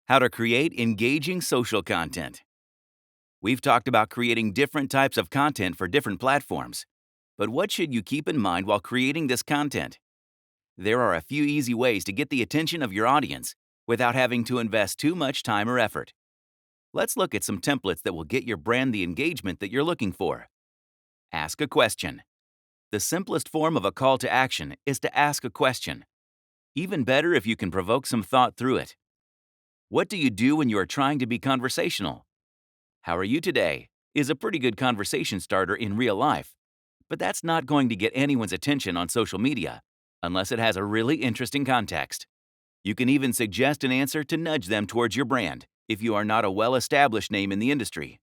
How to create engaging social content. We've talked about creating different types of content for different platforms. But what should you keep in mind while creating this content? There are a few easy ways to get the attention of your audience without having to invest too much time or effort. Let's look at some templates that will get your brand the engagement that you're looking for. Ask a question. The simplest form of a call to action is to ask a question. Even better if you can provoke some thought through it. What do you do when you are trying to be conversational? How are you today? Is a pretty good conversation starter in real life, but that's not going to get anyone's attention on social media unless it has a really interesting context. You can even suggest an answer to nudge them towards your brand if you are not a well-established name in the industry.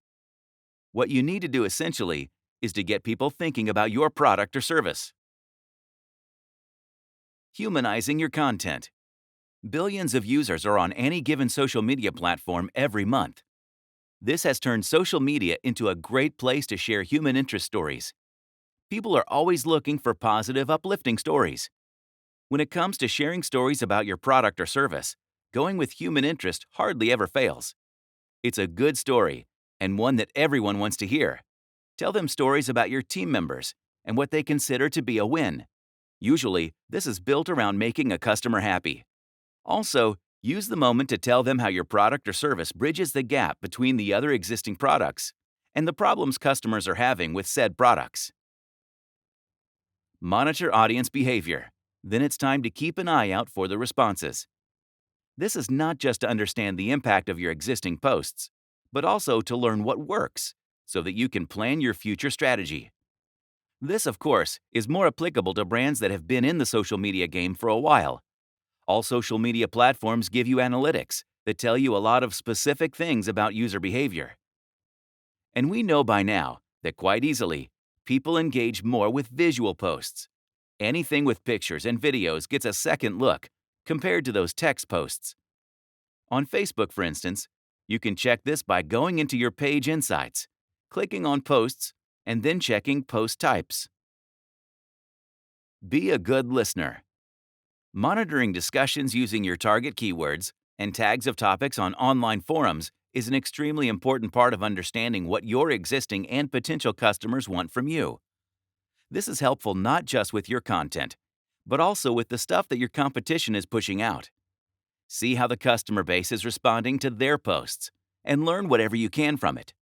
What you need to do essentially is to get people thinking about your product or service. Humanizing your content. Billions of users are on any given social media platform every month. This has turned social media into a great place to share human interest stories. People are always looking for positive, uplifting stories. When it comes to sharing stories about your product or service, going with human interest hardly ever fails. It's a good story, and one that everyone wants to hear. Tell them stories about your team members and what they consider to be a win. Usually, this is built around making a customer happy. Also, use the moment to tell them how your product or service bridges the gap between the other existing products and the problems customers are having with said products. Monitor audience behavior. Then it's time to keep an eye out for the responses. This is not just to understand the impact of your existing posts, but also to learn what works so that you can plan your future strategy. This, of course, is more applicable to brands that have been in the social media game for a while. All social media platforms give you analytics that tell you a lot of specific things about user behavior. And we know by now that quite easily, people engage more with visual posts. Anything with pictures and videos gets a second look compared to those text posts. On Facebook, for instance, you can check this by going into your page insights, clicking on posts, and then checking post types. Be a good listener. Monitoring discussions using your target keywords and tags of topics on online forums is an extremely important part of understanding what your existing and potential customers want from you. This is helpful not just with your content, but also with the stuff that your competition is pushing out. See how the customer base is responding to their posts and learn whatever you can from it.